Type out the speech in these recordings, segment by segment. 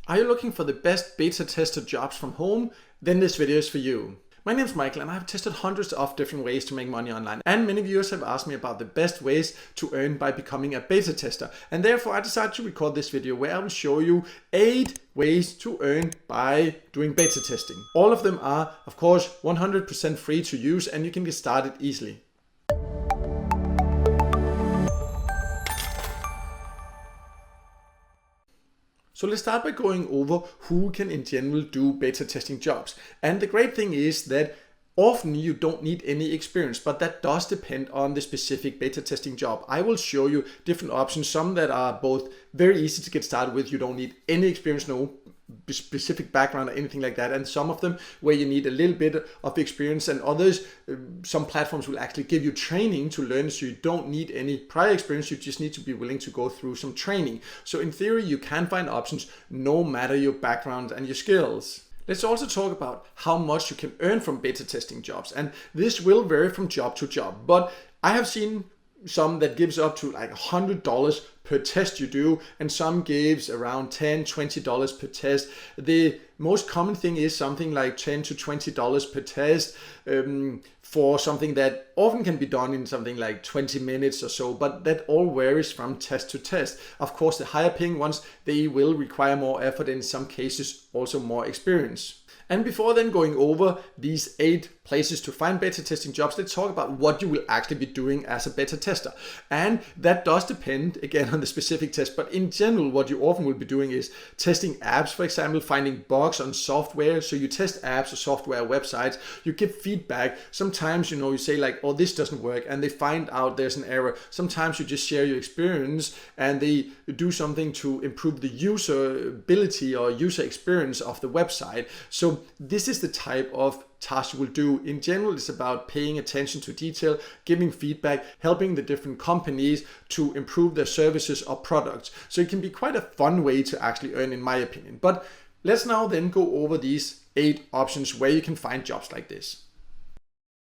Are you looking for the best beta tester jobs from home? Then this video is for you. My name is Michael and I've tested hundreds of different ways to make money online, and many viewers have asked me about the best ways to earn by becoming a beta tester, and therefore I decided to record this video where I will show you 8 ways to earn by doing beta testing. All of them are of course 100% free to use and you can get started easily. So let's start by going over who can in general do beta testing jobs. And the great thing is that often you don't need any experience, but that does depend on the specific beta testing job. I will show you different options, some that are both very easy to get started with, you don't need any experience, no specific background or anything like that, and some of them where you need a little bit of experience, and others, some platforms will actually give you training to learn, so you don't need any prior experience, you just need to be willing to go through some training. So in theory you can find options no matter your background and your skills. Let's also talk about how much you can earn from beta testing jobs, and this will vary from job to job, but I have seen some that gives up to like $100 per test you do, and some gives around $10-20 per test. The most common thing is something like $10 to $20 per test for something that often can be done in something like 20 minutes or so, but that all varies from test to test. Of course, the higher paying ones, they will require more effort, and in some cases also more experience. And before then going over these 8 places to find beta testing jobs, let's talk about what you will actually be doing as a beta tester. And that does depend again on the specific test, but in general what you often will be doing is testing apps, for example, finding bugs on software. So you test apps or software websites, you give feedback. Sometimes you say like, oh, this doesn't work, and they find out there's an error. Sometimes you just share your experience and they do something to improve the usability or user experience of the website. So this is the type of task you will do. In general, it's about paying attention to detail, giving feedback, helping the different companies to improve their services or products. So it can be quite a fun way to actually earn, in my opinion. But let's now then go over these 8 options where you can find jobs like this.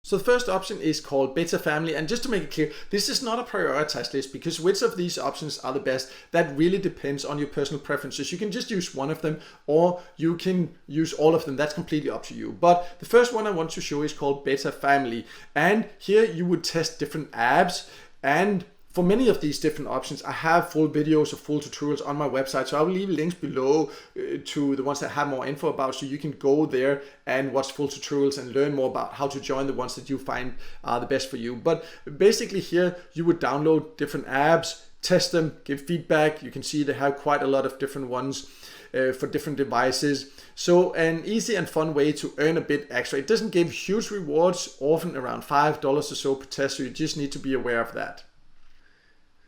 So the first option is called Beta Family, and just to make it clear, this is not a prioritized list, because which of these options are the best, that really depends on your personal preferences. You can just use one of them or you can use all of them, that's completely up to you. But the first one I want to show is called Beta Family, and here you would test different apps, and for many of these different options, I have full videos or full tutorials on my website, so I will leave links below to the ones that have more info about, so you can go there and watch full tutorials and learn more about how to join the ones that you find are the best for you. But basically here you would download different apps, test them, give feedback. You can see they have quite a lot of different ones for different devices. So an easy and fun way to earn a bit extra. It doesn't give huge rewards, often around $5 or so per test, so you just need to be aware of that.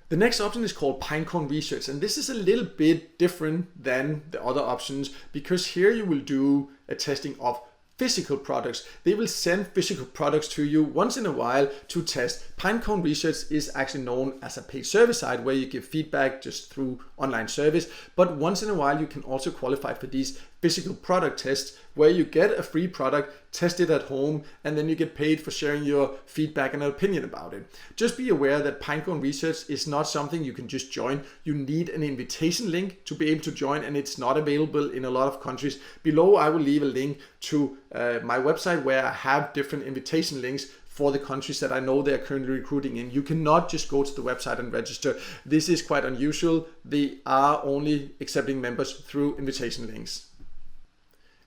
The next option is called Pinecone Research, and this is a little bit different than the other options, because here you will do a testing of physical products. They will send physical products to you once in a while to test. Pinecone Research is actually known as a paid service site where you give feedback just through online service, but once in a while you can also qualify for these physical product tests where you get a free product, test it at home, and then you get paid for sharing your feedback and opinion about it. Just be aware that Pinecone Research is not something you can just join. You need an invitation link to be able to join, and it's not available in a lot of countries. Below I will leave a link to my website where I have different invitation links for the countries that I know they are currently recruiting in. You cannot just go to the website and register. This is quite unusual. They are only accepting members through invitation links.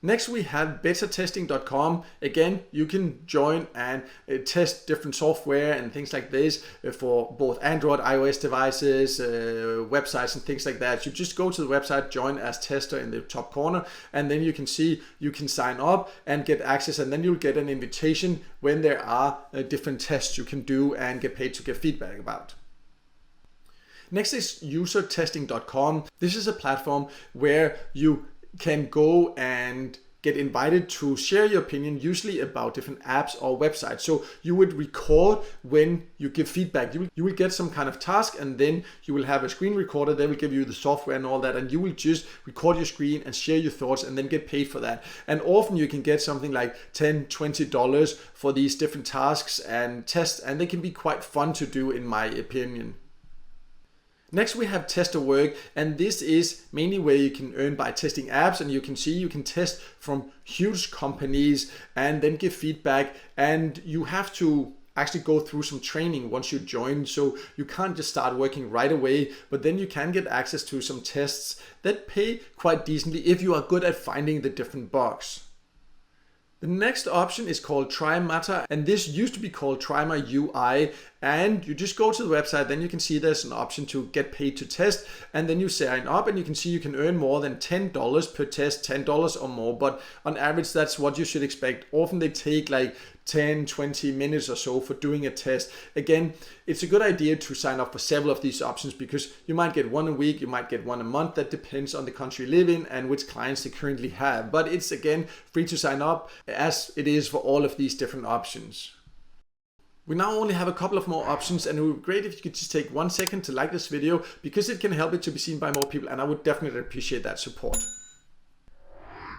Next we have betatesting.com. Again, you can join and test different software and things like this for both Android, iOS devices, websites and things like that. You just go to the website, join as tester in the top corner, and then you can see you can sign up and get access, and then you'll get an invitation when there are different tests you can do and get paid to give feedback about. Next is usertesting.com. This is a platform where you can go and get invited to share your opinion, usually about different apps or websites. So you would record when you give feedback. You will get some kind of task, and then you will have a screen recorder. They will give you the software and all that, and you will just record your screen and share your thoughts and then get paid for that. And often you can get something like $10-20 for these different tasks and tests, and they can be quite fun to do, in my opinion. Next we have tester work, and this is mainly where you can earn by testing apps, and you can see you can test from huge companies and then give feedback, and you have to actually go through some training once you join, so you can't just start working right away, but then you can get access to some tests that pay quite decently if you are good at finding the different bugs. The next option is called TryMata, and this used to be called Tryma UI, and you just go to the website, then you can see there's an option to get paid to test, and then you sign up and you can see you can earn more than $10 per test, $10 or more, but on average that's what you should expect. Often they take like 10-20 minutes or so for doing a test. Again, it's a good idea to sign up for several of these options because you might get one a week, you might get one a month. That depends on the country you live in and which clients they currently have. But it's again free to sign up, as it is for all of these different options. We now only have a couple of more options, and it would be great if you could just take 1 second to like this video because it can help it to be seen by more people, and I would definitely appreciate that support.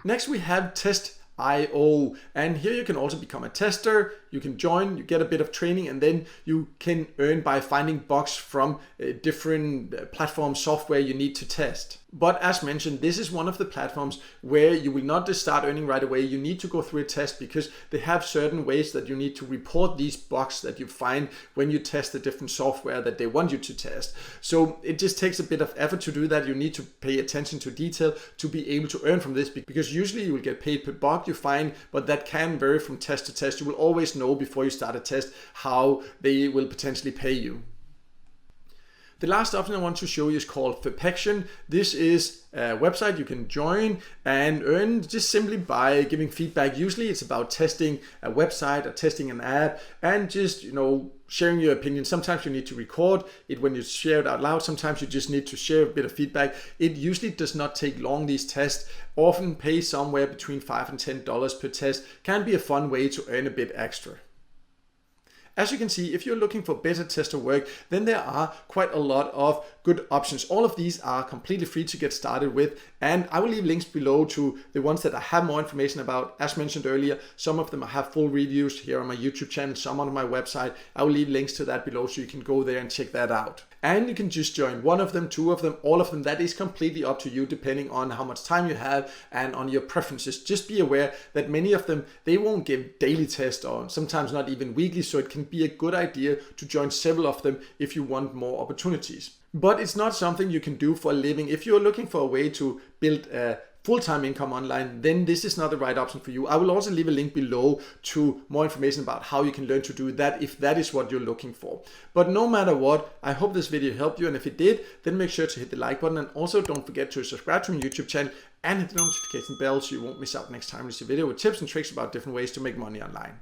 Next we have Test.io, and here you can also become a tester. You can join, you get a bit of training, and then you can earn by finding bugs from different platform software you need to test. But as mentioned, this is one of the platforms where you will not just start earning right away. You need to go through a test because they have certain ways that you need to report these bugs that you find when you test the different software that they want you to test. So it just takes a bit of effort to do that. You need to pay attention to detail to be able to earn from this, because usually you will get paid per bug you find, but that can vary from test to test. You will always know before you start a test how they will potentially pay you. The last option I want to show you is called Fipection. This is a website you can join and earn just simply by giving feedback. Usually it's about testing a website or testing an app and just, sharing your opinion. Sometimes you need to record it when you share it out loud. Sometimes you just need to share a bit of feedback. It usually does not take long, these tests. Often pay somewhere between $5 and $10 per test. Can be a fun way to earn a bit extra. As you can see, if you're looking for beta tester work, then there are quite a lot of good options. All of these are completely free to get started with, and I will leave links below to the ones that I have more information about. As mentioned earlier, some of them I have full reviews here on my YouTube channel, some on my website. I will leave links to that below so you can go there and check that out. And you can just join one of them, two of them, all of them. That is completely up to you, depending on how much time you have and on your preferences. Just be aware that many of them, they won't give daily tests or sometimes not even weekly, so it can be a good idea to join several of them if you want more opportunities. But it's not something you can do for a living. If you're looking for a way to build a full-time income online, then this is not the right option for you. I will also leave a link below to more information about how you can learn to do that if that is what you're looking for. But no matter what, I hope this video helped you, and if it did, then make sure to hit the like button, and also don't forget to subscribe to my YouTube channel and hit the notification bell so you won't miss out next time we see a video with tips and tricks about different ways to make money online.